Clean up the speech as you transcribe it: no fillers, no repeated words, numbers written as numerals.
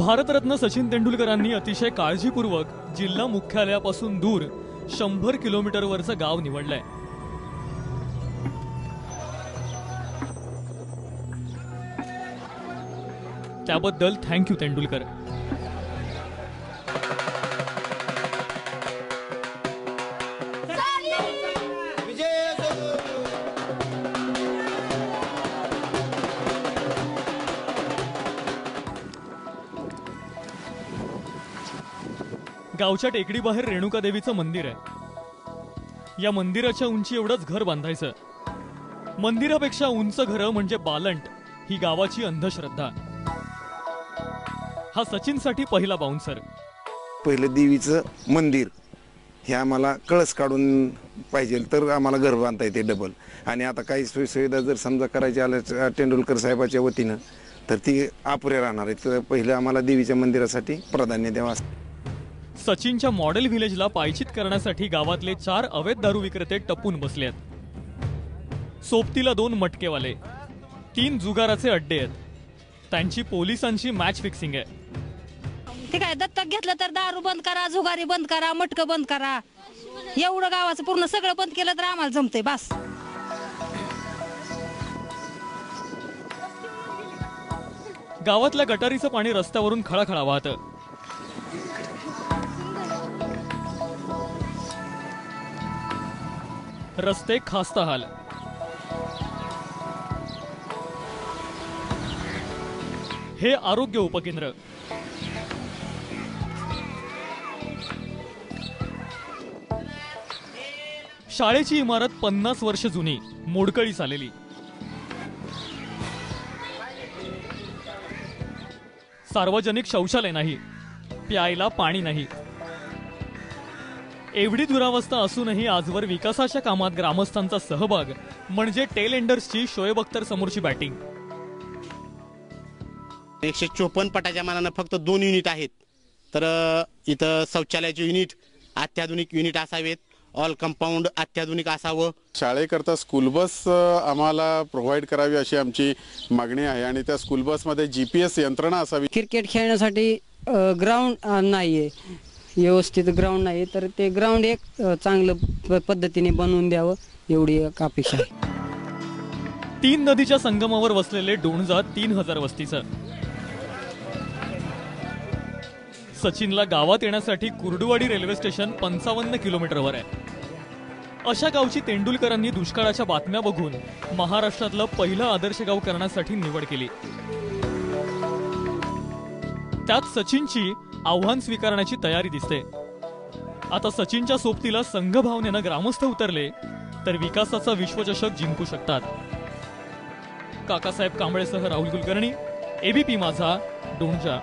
भारतरत्न सचिन तेंडुलकरांनी अतिशय काळजीपूर्वक जिल्हा मुख्यालयापासून दूर 100 किलोमीटरवरचं गाव निवडलंय. त्याबद्दल थँक्यू तेंडुलकर. गावच्या टेकडीबाहेर रेणुका देवीचं मंदिर आहे. या मंदिराच्या उंची एवढंच घर बांधायचं. मंदिरापेक्षा उंच घरं म्हणजे बालंट, ही गावाची अंधश्रद्धा. हा सचिनसाठी पहिला बाउन्सर. पहिलं देवीचं मंदिर हे आम्हाला कळस काढून पाहिजे तर आम्हाला घर बांधता येते डबल. आणि आता काही सोयीसुविधा जर समजा करायची आल्या तेंडुलकर साहेबाच्या वतीनं तर ती अपुऱ्या राहणार आहे. तर पहिलं आम्हाला देवीच्या मंदिरासाठी प्राधान्य द्यावं. सचिनच्या मॉडेल व्हिलेजला पायचीत करण्यासाठी गावातले 4 अवैध दारू विक्रेते टपून बसले आहेत. सोबतीला 2 मटकेवाले, 3 जुगाराचे अड्डे आहेत. त्यांची पोलिसांची मॅच फिक्सिंग आहे. ते काय दत्तक घेतलं तर दारू बंद करा, जुगारी बंद करा, मटकं बंद करा, एवढं गावाचं पूर्ण सगळं बंद केलं तर आम्हाला जमतंय बस. गावातल्या गटारीचं पाणी रस्त्यावरून खळाखळा वाहतं. रस्ते खास्ताहाल. हे आरोग्य उपकेंद्र. शाळेची इमारत 50 वर्ष जुनी, मोडकळीस आलेली. सार्वजनिक शौचालय नाही, प्यायला पाणी नाही. एवढी दुरावस्था असूनही आजवर विकासाच्या कामात ग्रामस्थांचा सहभाग म्हणजे टेल एंडर्सची शोएब अख्तर समोरची बॅटिंग. 154 पटाच्या मानानं फक्त 2 युनिट आहेत. तर इथं शौचालयाचे युनिट अत्याधुनिक युनिट असावेत. ऑल कंपाऊंड अत्याधुनिक असावं. शाळेकरता स्कूल बस आम्हाला प्रोव्हाइड करावी अशी आमची मागणी आहे. आणि त्या स्कूल बसमध्ये GPS यंत्रणा असावी. क्रिकेट खेळण्यासाठी ग्राउंड नाहीये, व्यवस्थित ग्राउंड नाही, तर ते ग्राउंड एक चांगलं पद्धतीने बनवून द्यावं एवढी एक अपेक्षा आहे. 3 नदीच्या संगमावर वसलेले डोणजा 3000 वस्तीचं. सचिनला गावात येण्यासाठी कुर्डुवाडी रेल्वे स्टेशन 55 किलोमीटरवर आहे. अशा गावची तेंडुलकरांनी दुष्काळाच्या बातम्या बघून महाराष्ट्रातलं पहिलं आदर्श गाव करण्यासाठी निवड केली. त्यात सचिनची आव्हान स्वीकारण्याची तयारी दिसते. आता सचिनच्या सोबतीला संघभावनेनं ग्रामस्थ उतरले तर विकासाचा विश्वचषक जिंकू शकतात. काकासाहेब कांबळेसह राहुल कुलकर्णी, ABP माझा, डोणजा.